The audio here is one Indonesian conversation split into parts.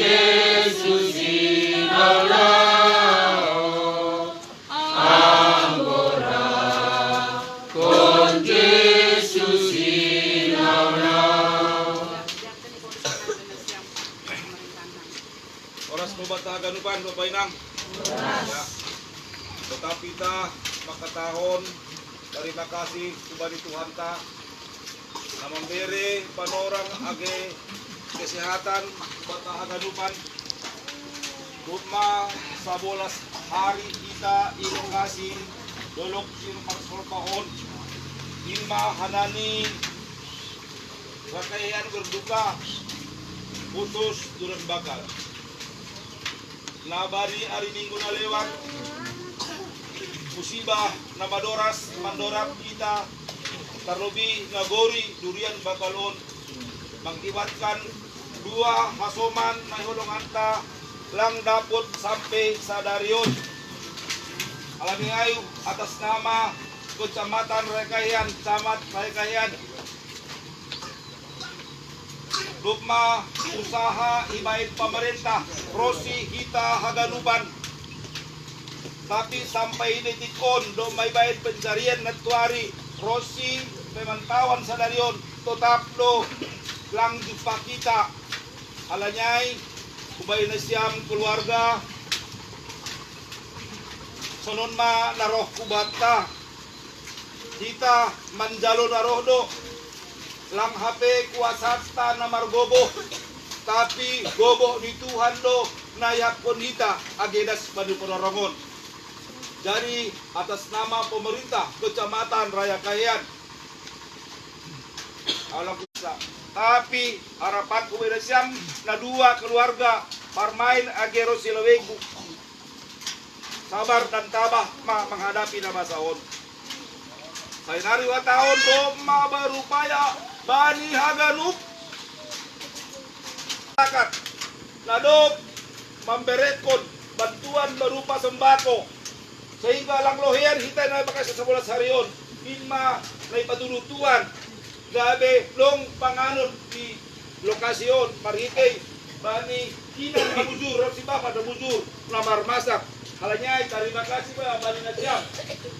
Yesus inaulao, Anggora con Yesus inaulao. Oras mo ba taganupan, Bapak Inang? Ya. Tetapi ta makatahon, terima kasih kepada Tuhan ta na memberi panorang age kesehatan bata aganupan. Rumah 11 hari kita ilokasi dolok sin parsolpaon ilma hanani rakayan berduka putus durun bakal. Nabari hari Minggu na lewat musibah na mandorap kita terlebih nagori durian bakalon mengibatkan 2 hasoman na hulungan ta lang dapat sampai sa darion. Alami ayo atas nama Kecamatan Rekayan, Camat Rekayan, rumah usaha ibaid pemerintah Rosi Hita Haganuban. Tapi sampai detikon do may bayad pencarian natuari Rosi pemantauan sa darion tetap do lang jumpa kita. Alanyay ubay na siyam keluarga sonon ma naroh kubata kita manjalo naroh do lang HP kuasasta na margobo tapi gobo ni Tuhan do nayak pun kita agedas padu perorongon. Jadi atas nama pemerintah Kecamatan Raya Kayan Allah bisa. Tapi harapan kuberesiam na 2 keluarga parmain agero silawegu sabar dan tabah menghadapi nama sahon. Saya nari tahun doma berupaya bani haganup masyarakat ladok memberekon bantuan berupa sembako sehingga lang lohian kita na pakai 11 harion inma na ipatulutuan gabe long panganod di lokasyon marhikay bani kinang nabujur si bapa nabujur namar masak halanya terima kasih ba bani na siyam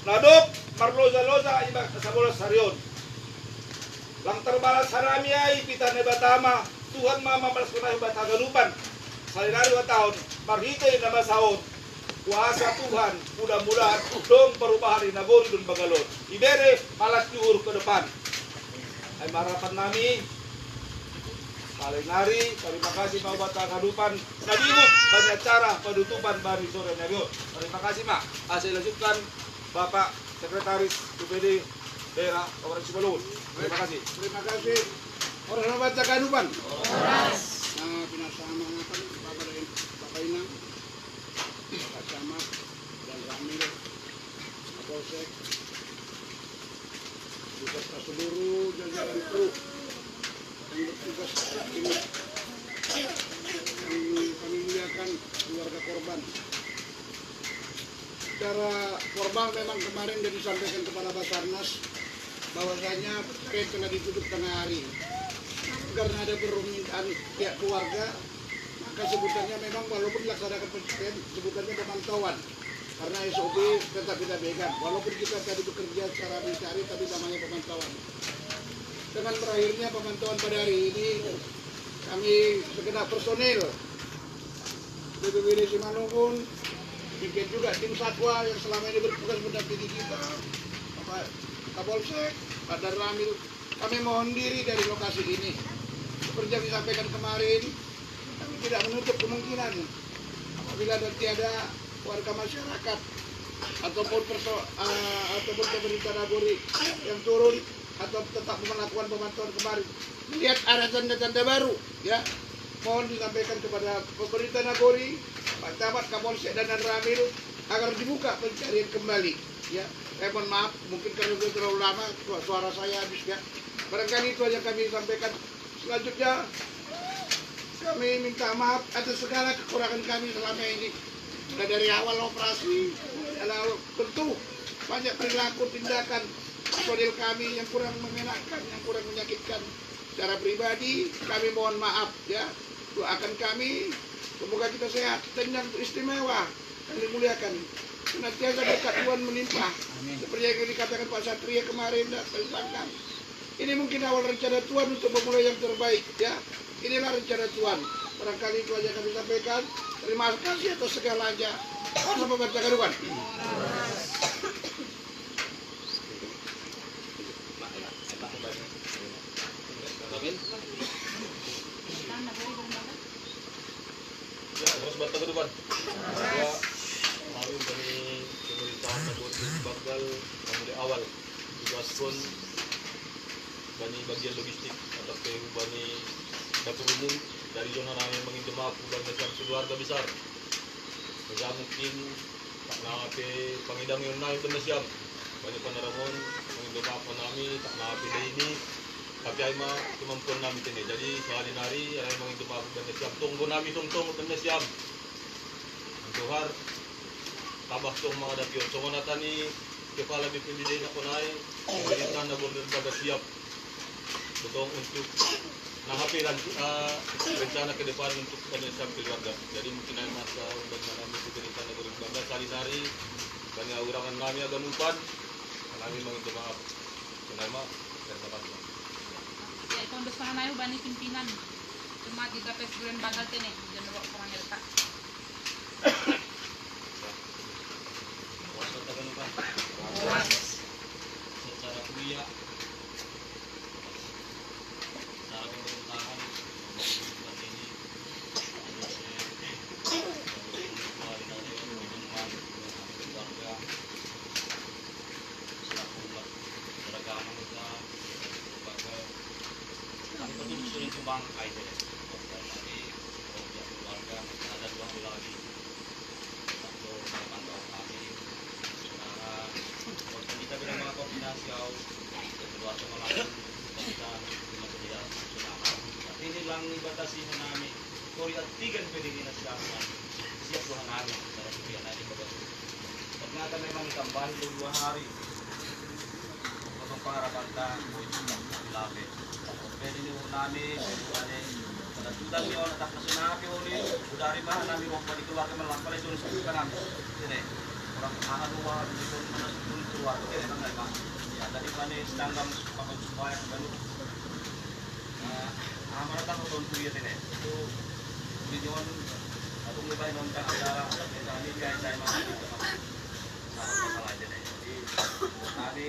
ladok marloza-loza iba 11 harion lang terbalas harami ay pita na batama Tuhan mama malas ko na batagalupan sa linari wa taon marhikay na masahon kuasa Tuhan mudah-mudahan dong perubahan di Nagori dan Bagalon ibere malas juhur ke depan ay marapan nami Salinari terima kasih Pak Bata Kadupan nabibut banyak cara penutupan bari sore nabio terima kasih Mak saya lanjutkan Bapak Sekretaris DPD Daerah Kabupaten Simalungun terima kasih Orang Bata Kadupan Oras. Nah pinasamakan Bapak Inang Pak Camat dan Ramil Kapolsek beserta seluruh jajaran kru yang bertugas saat ini yang kami muliakan keluarga korban. Secara formal memang kemarin sudah disampaikan kepada Basarnas bahwasanya PN telah ditutup tengah hari karena ada permintaan pihak keluarga. Maka sebutannya memang walaupun dilaksanakan pencarian sebutannya pemantauan karena SOP tetap kita pegang walaupun kita tadi bekerja secara mencari tapi namanya pemantauan. Dengan berakhirnya pemantauan pada hari ini kami segenap personil BPBD Simalungun demikian juga tim satwa yang selama ini bertugas mendampingi kita Bapak Kapolsek Pak Darramil kami mohon diri dari lokasi ini seperti yang disampaikan kemarin. Kami tidak menutup kemungkinan apabila nanti ada warga masyarakat ataupun pemerintah Nagori yang turun atau tetap melakukan pemantauan kemarin melihat ada tanda-tanda baru ya mohon disampaikan kepada pemerintah Nagori Pak Camat Kapolsek dan Ramil agar dibuka pencarian kembali ya. Mohon maaf mungkin karena itu terlalu lama suara saya habis ya barangkali itu yang kami sampaikan. Selanjutnya kami minta maaf atas segala kekurangan kami selama ini. Mulai dari awal operasi, tentu banyak perilaku tindakan personil kami yang kurang mengenakan, yang kurang menyakitkan. Secara pribadi kami mohon maaf ya. Doakan kami Semoga kita sehat dan yang istimewa yang dimuliakan. Senantiasa berkat Tuhan melimpah. Seperti yang dikatakan Pak Satria kemarin dan tentang ini mungkin awal rencana Tuhan untuk memulai yang terbaik, ya. Inilah rencana Tuhan. Barangkali itu aja kami sampaikan. Terima kasih atas segalanya. Sama membacakan Tuhan. Ya, terus bantah ke depan. Bahwa kami dari pemerintahan Kabupaten Banggal mulai awal tugas pun bani bagian logistik atau bani dapur umum dari zona namin mengindem aku dan macam keluarga besar. Kaya mungkin tak nape pangidang yung namin ito na siyam. Bani panaramon mengindem ako namin tak nape na ini. Tapi ay kemampuan namin ini. Jadi sehari-hari ay mengindem ako dan siyam. Tunggu namin tungtong dan siyam. Ang tuhar tabak tong mga dapyo. So kung natani kepala BPD na kunay, pemerintah na border baga siap. Betul untuk nahapiran rencana ke depan untuk penyelesaian keluarga. Jadi mungkin ada masa dan mengambil pemerintah negara Bangga sehari-hari banyak urangan kami agak umpan, kami mengingat maaf. Kenapa? Terima kasih. Ya, itu untuk sana naik bani pimpinan. Cuma di dapet bulan Banggal ini, jangan bawa orang letak. Kuasa tagan umpan. Secara kuliah. Bangkai deh, dari keluarga ada 2 hari lagi. Satu kantor kami, sekarang kita bilang mga koordinasi kau, kedua sama lain kita masih tidak sunahkan. Tapi ini lang dibatasi na namin. Kori at tigan pwede din na siya siap 2 hari para subihan natin bagas. Pag nga kami mang tambahin 2 hari, kapag pangarapan ta, boy sudah lapit. Pwede niyo namin, pwede nagtutan niyo, natapos na namin ulit, udari ba namin kung pwede keluarga malang pala ito sa buka namin. Hindi, kurang mahaluwa, dito naman sa keluarga, kaya nang nga, ya, tadi pa ni sedangkan pag-supaya ng ganun. Maratang ko doon tuya din eh. Ito, hindi nyo, atong libay noon ka ang dara, at kami kahit tayo makikita sa masalay din eh. Jadi, kami,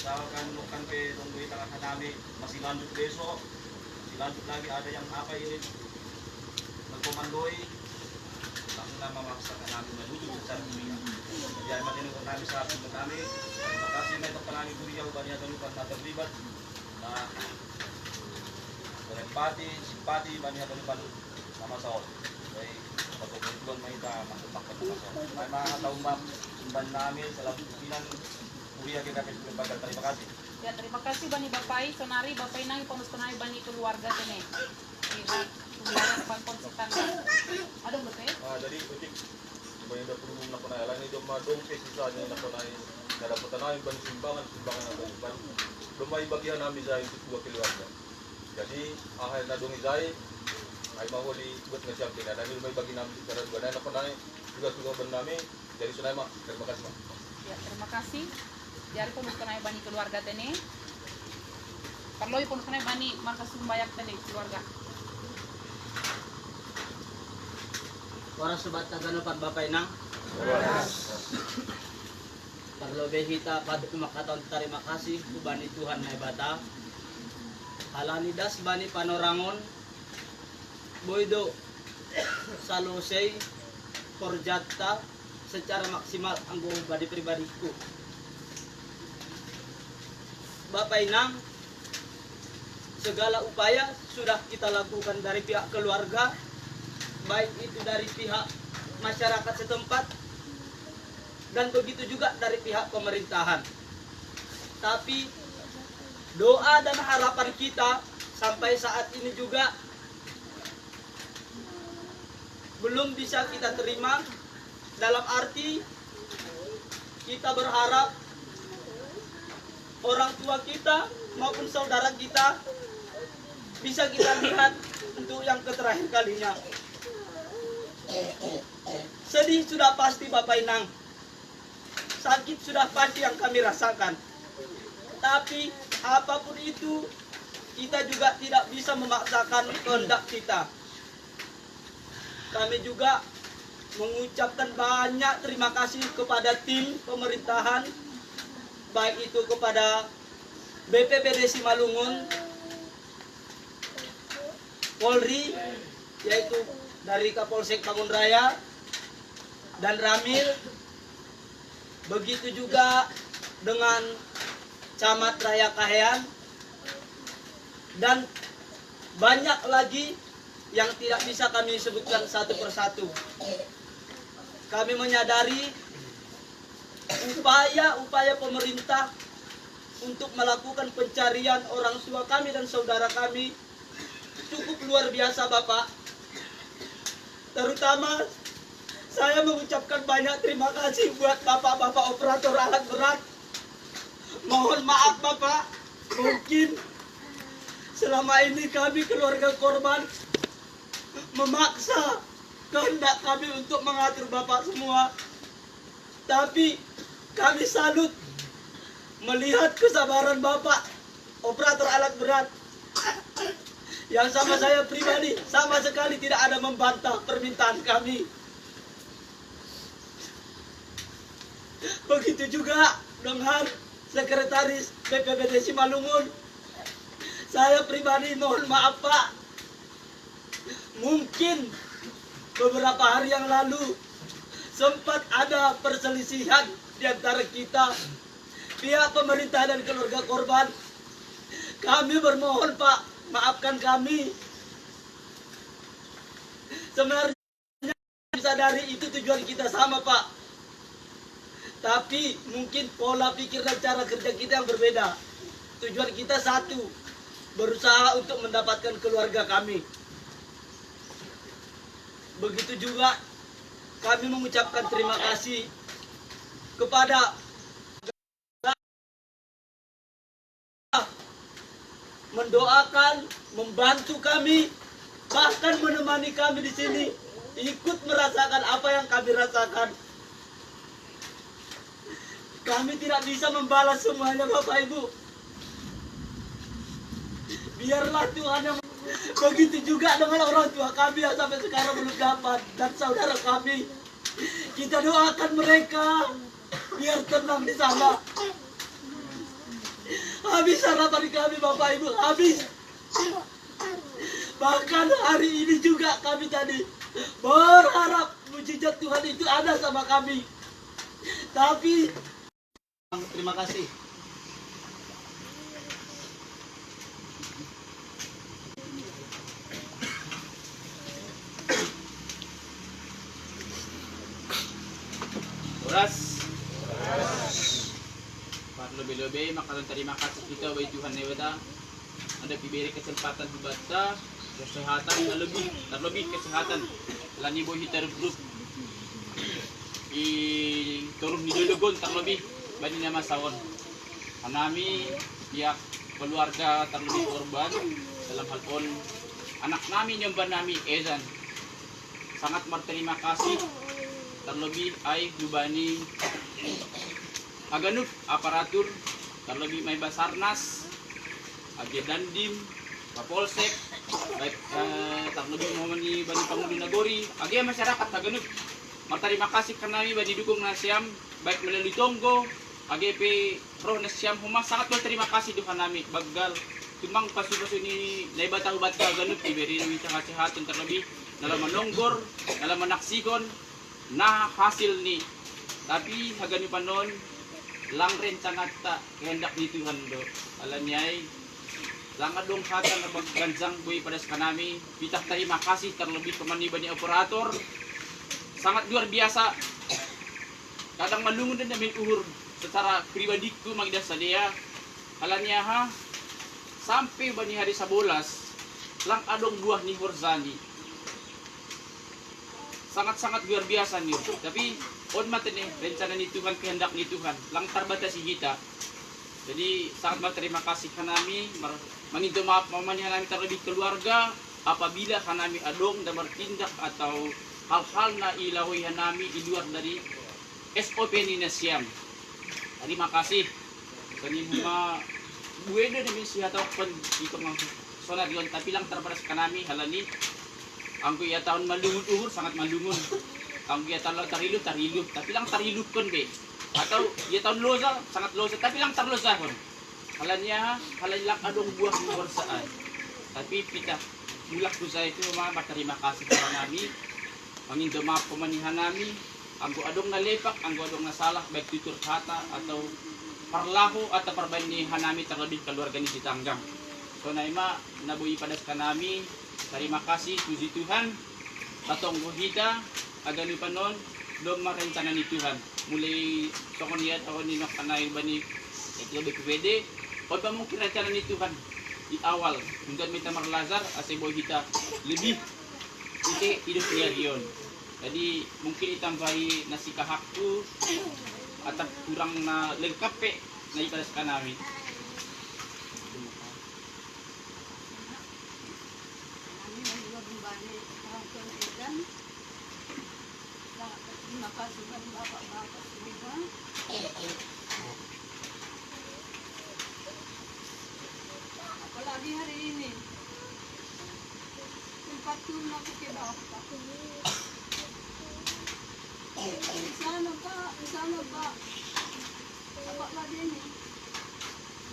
misalkan bukan ke tunggu tengah kami masih lanjut besok, masih lanjut lagi ada yang apa ini mengkomandoi langsung memaksakan kami menuju ke sana dunia. Jadi amat ini kami saat itu kami terima kasih untuk penangi beliau banyak lupa terlibat nah berempati simpati banyak lupa sama soal jadi untuk tujuan kita masuk pakai sama soal memang tahu mbak sumban namin selalu pimpinan Kuliah kita Banggal. Terima kasih. Ya, terima kasih bani bapai, sonari bapai nang pemustonai bani keluarga tene. Lihat keluarga depan konsultan. Ada betul? Jadi utik banyak dapur umum na kunay. Alam niyo madong sisanya na kunay. Dapat namin ban simbangan na ban. Lumay bagihan namin sa itu 2 keluarga. Jadi ahal na dong izay ay mahuli buat na siya pina. Dahil lumay bagi namin sa dua na kunay juga ban namin. Jadi sunay mak. Terima kasih mak. Ya, terima kasih. Dari pemustonai bani keluarga tene. Perloi pemustonai bani markas sumbayak tene keluarga. Para sobat taganupan bapay nang Parlo behita padu kumakaton terima kasih ku bani Tuhan na ibata. Halanidas bani panorangon Boydo Salosei Korjata secara maksimal ang buong badi pribadiku. Bapak Inang, segala upaya sudah kita lakukan dari pihak keluarga, baik itu dari pihak masyarakat setempat, dan begitu juga dari pihak pemerintahan. Tapi doa dan harapan kita sampai saat ini juga belum bisa kita terima, dalam arti kita berharap orang tua kita maupun saudara kita bisa kita lihat untuk yang terakhir kalinya. Sedih sudah pasti Bapak Inang. Sakit sudah pasti yang kami rasakan. Tapi apapun itu, kita juga tidak bisa memaksakan kehendak kita. Kami juga mengucapkan banyak terima kasih kepada tim pemerintahan, baik itu kepada BPBD Simalungun, Polri, yaitu dari Kapolsek Bangun Raya, dan Ramil. Begitu juga dengan Camat Raya Kahean, dan banyak lagi yang tidak bisa kami sebutkan satu persatu. Kami menyadari upaya pemerintah untuk melakukan pencarian orang tua kami dan saudara kami cukup luar biasa Bapak. Terutama saya mengucapkan banyak terima kasih buat bapak-bapak operator alat berat. Mohon maaf Bapak, mungkin selama ini kami keluarga korban memaksa kehendak kami untuk mengatur Bapak semua. Tapi kami salut melihat kesabaran Bapak operator alat berat yang sama saya pribadi sama sekali tidak ada membantah permintaan kami. Begitu juga dengan Sekretaris BPBD Simalungun. Saya pribadi mohon maaf Pak, mungkin beberapa hari yang lalu sempat ada perselisihan di antara kita, pihak pemerintah dan keluarga korban. Kami bermohon Pak, maafkan kami. Sebenarnya sadari itu tujuan kita sama Pak, tapi mungkin pola pikir dan cara kerja kita yang berbeda. Tujuan kita satu, berusaha untuk mendapatkan keluarga kami. Begitu juga kami mengucapkan terima kasih kepada mendoakan, membantu kami, bahkan menemani kami di sini, ikut merasakan apa yang kami rasakan. Kami tidak bisa membalas semuanya Bapak Ibu. Biarlah Tuhan yang. Begitu juga dengan orang tua kami yang sampai sekarang belum dapat, dan saudara kami. Kita doakan mereka biar tenang di sana. Habis harapan kami Bapak Ibu, habis. Bahkan hari ini juga kami tadi berharap mujizat Tuhan itu ada sama kami. Tapi terima kasih. Oras. Lebih-lebih makanan terima kasih kita bagi Tuhan Newada. Ada diberi kesempatan membaca kesehatan terlebih kesehatan. Lani boy hitar grup. Turun di Dulugon terlebih bani nama sawon. Kami pihak keluarga terlebih korban dalam hal pun anak namin yang banami Ezan. Sangat berterima kasih terlebih ay Dubani Aganut aparatur terlebih may Basarnas Age Dandim Kapolsek baik terlebih momani bani Pangulo Nagori age masyarakat Aganut. Terima kasih karena kami bani dukung nasiam baik melalui Tonggo AGP Pro nasiam humas sangat berterima kasih Tuhan kami bagal tumang pasu-pasu ini naibata ubat Aganut diberi namin kesehatan terlebih dalam menonggor dalam menaksikon nah hasil ni tapi hagani panon lang rin sangat ta kehendak ni Tuhan do alam niyay lang adong hatan na bagganjang buhay pada sa kanami pitah terima kasih terlebih kemaniba ni operator sangat luar biasa kadang malungun din namin uhur secara pribadi ko magida sa dia alam niya ha sampai ba ni hari sa bolas lang adong buah ni Horzani sangat-sangat luar biasa nih. Tapi on mata nih rencana ni Tuhan kehendak ni Tuhan lang terbatas kita. Jadi sangat berterima kasih kanami manginto maaf mamanya kami terlebih keluarga apabila kanami adong na bertindak atau hal-hal na ilawihan nami di luar dari SOP ni Nasyam. Terima kasih. Kanin mga buwede namin siya tao pag dito mga sonarion tapi lang terbaras kanami halani ang kuya taon malungun-ungur sangat malungun. Ang kuya taon tarilud tapi lang tarilud kon be. Atau ya taon losa sangat losa tapi lang tarlosa kon. Halanya lang adong buah luar saan. Tapi pita mulak ko sa ito mga terima kasih sa nami. Angin dumap pemanihan nami. Anggo adong nalepak, anggo adong nasalah baik tutur kata atau parlahu atau perbandingan nami terlebih keluarga ni Tanggang. So naima nabui pada kanami. Terima kasih puji Tuhan. Atong buhida agan ni panon dom marencana ni Tuhan. Mulai sokon niya tahun ni nakanay bani itu lebih pwede. O ba mong rencana ni Tuhan di awal hingga minta marlazar asay buhida lebih ite hidup niya riyon. Jadi mungkin itambahi nasi kahakku atau kurang na lengkap na ipadas kanami. Terima kasih kepada bapak-bapak semua. Apalagi hari ini tempat tuna ke bapak. Di sana pak, bapak lagi ini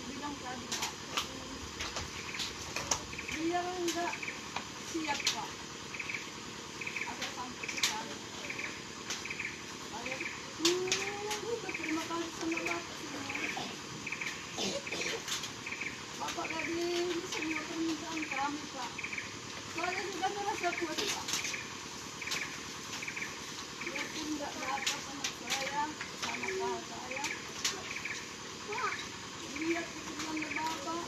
bilang tadi pak, biar enggak siap pak, ada sampai di sana. Saya berterima kasih sama bapak semua. Bapak lagi ini semua permintaan kami pak. Saya juga merasa kuat pak. Biarpun tidak dapat sama saya, sama kakak saya. Pak, lihat keturunan bapak.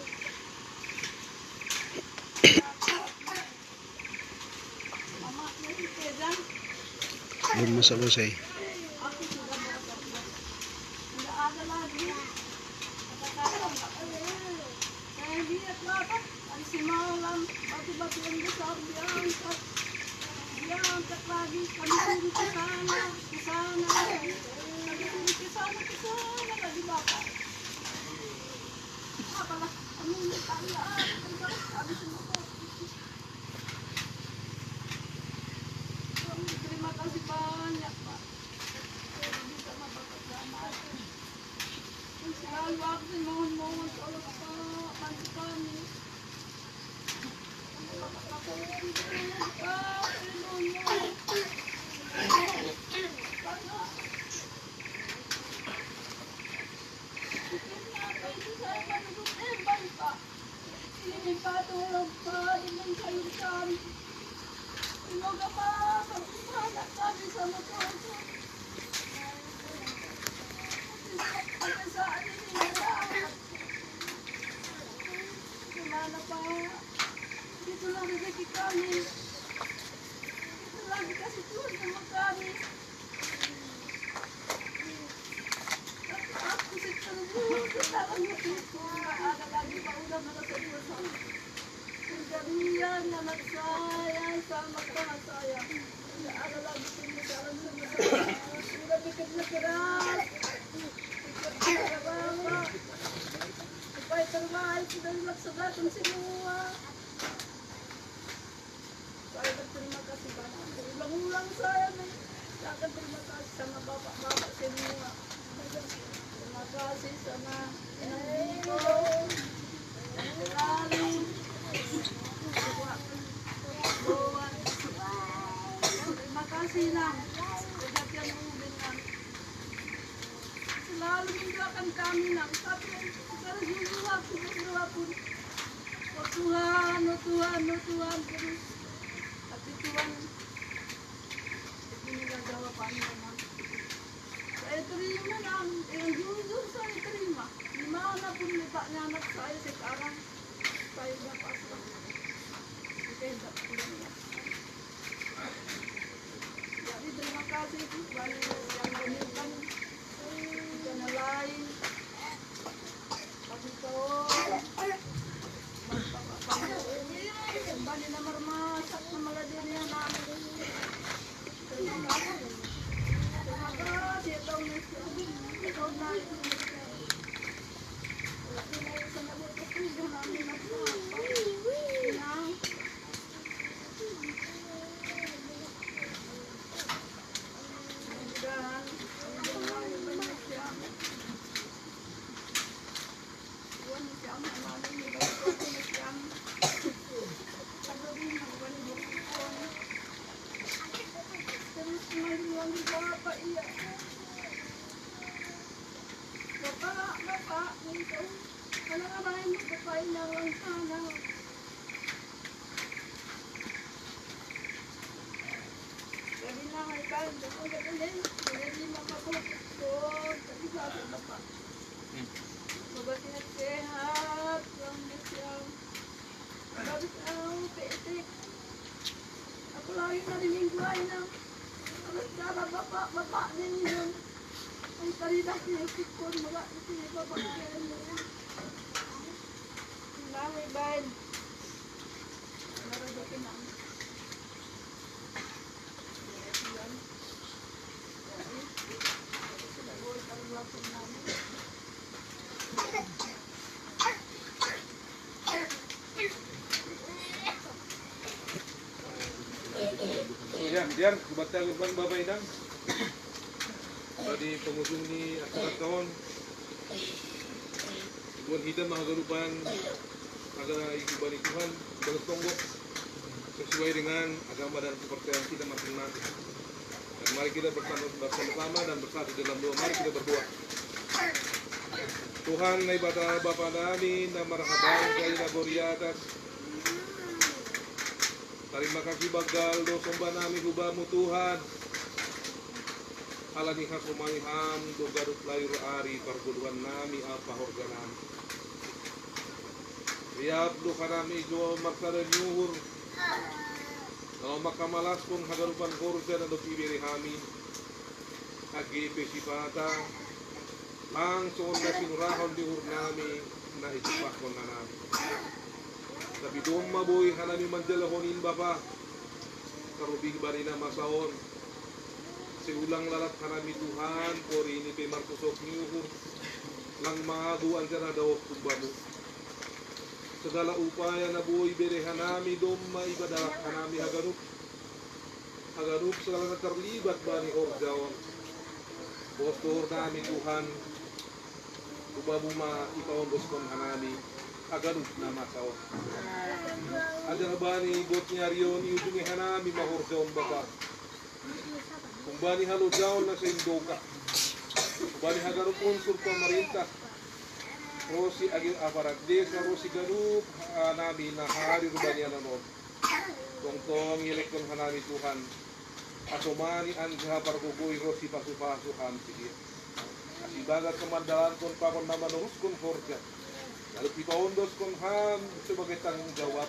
Mamanya si Tezan. Belum masak selesai. Aku sudah merasa kuat. Tidak ada lagi. Kata-kata saya lihat bapak hari semalam batu-batu yang besar diangkat. Diangkat lagi kami turun ke sana, kami turun ke sana lagi bapak. Apalah kami minta kami semua. Terima kasih banyak pak. Bisa sama bapak selamat. Selalu aku mohon tolong pak bantu kami. Ini patulog pa dengan sayur kami. Semoga pagpapanak kami sa motor. Hanggang saan ini nalahat. Gimana pa? Dito lang rezeki kami. Dito lang kasi Tuhan sama kami. Aku setelah sekarang itu ada lagi pak udah merasa dosa. Kejadian anak saya sama kakak saya tidak ada lagi penyesalan sama saya. Sudah pikirnya keras, pikir bapak supaya terbaik sudah dilaksanakan semua. Saya berterima kasih banyak. Berulang-ulang saya akan terima kasih sama bapak-bapak semua. Terima kasih sama Niko, Rani, Bowan. Terima kasih Nang, perhatian dengan selalu mendoakan kami Nang. Tapi sekarang juga pun, oh Tuhan terus. Tapi Tuhan ini gak jawabannya Nang. Saya terima Nang, yang jujur saya terima. Dimanapun letaknya anak saya sekarang, saya sudah pasrah. Kehendak Tuhan. Jadi terima kasih kepada yang menyiapkan channel lain. Kami tahu Bapak kembali na marmasak na maladim niya namin. Terima kasih. Terima kasih daw na siya. Ikaw na ito na siya. Wala na yung sanabot ko puso namin na siya. Inang. Mudah-mudahan. Mudah-mudahan yung banyak siya. Iwan niya siya. Mamalin niya ba ito na siya. Sabi niya, wala niya ito. Terus kemajuan di bapak iya. Bapak itu kadang-kadang ini bapak ini orang sana. Jadi nama ikan itu kemudian jadi mama kokot tapi satu bapak. Bapak sehat, yang siang. Bagus aku petik. Aku lagi tadi minggu ini. Kalau cara bapak ini yang tadi dah yang sikun bapak itu bapak ini. Nama iban. Baru jadi nama. Sudah boleh kalau langsung nama. Diyan, kubatang ibang babay nang. Tadi pengusung ni acara tahun. Ibuan kita mahagalupan agar ibalik Tuhan balas tonggok sesuai dengan agama dan kepercayaan kita masing-masing. Dan mari kita bersama-sama dan bersatu dalam doa. Mari kita berdoa. Tuhan na ibadah Bapa namin na marahabayan kayo na Goriatas. Terima kasih bagal do sembah namin hubamu Tuhan. Alaniha kumangiham do garut layur ari parguluan nami apa horga nami. Riap do kanami jo maksara nyuhur. Kalau makamalas pun hagarupan korja na do ibiri hami. Agi pesipata. Langsung na sinurahon di hur nami na isipakon na nami. Tapi doon mabuhay hanami mandalahonin Bapa. Karubig ba rin na masaon. Siulang lalat hanami Tuhan. Pori ini pe markusok niyo. Lang maaduan ka na daw kumbamu. Segala upaya na buhay bere hanami doon maibadalat hanami hagarup. Hagarup segala na terlibat ba ni Orjawan. Bostor namin Tuhan. Ubamu ma ipaondos kon hanami. Agarut na masaw. Ada na ba ni bot niya riyon iudungi hanami mahorjaon Bapa. Kung ba ni halodjaon na sa indoka. Kung ba ni hagarup unsur pamarintah. Rosi agil aparat desa, rosi garup namin na hari ruba niya na noon. Tong ilekton hanami Tuhan. Asumani ang kaparkugoy rosi pasu-pasuhan sige. Asibagat kemandalan kon pakon naman urus kon forja. Lalu ipaondos kon ham sebagai tanggung jawab.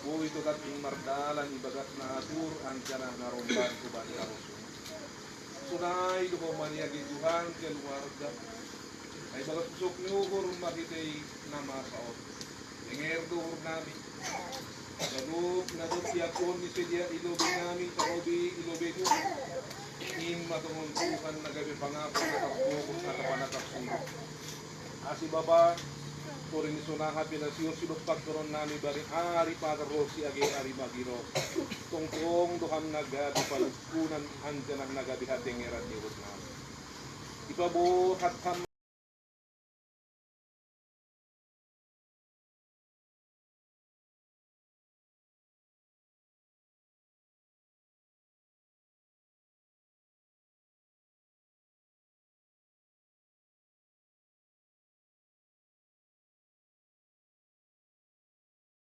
Bu itu kating mardalan ibagat na atur ancana naromban kubani arosun. Sunai duho maniagi Tuhan keluarga. Ay bagat pusok niuhur makitay nama saot. Denger duhur nami. Lalu nadot yakon ni sedia ilobi nami karobi ilobi du. In matungon Tuhan nagabi pangako na takbukos na kapanakap suno. Asi Bapa Korin sunaha pinasiyon silok pagkaroon nami bari ari pagarosi agi ari magiro. Tongtong doham nagabi palugkunan andyan ang nagabi hating erat niwot nami. Ipabuhat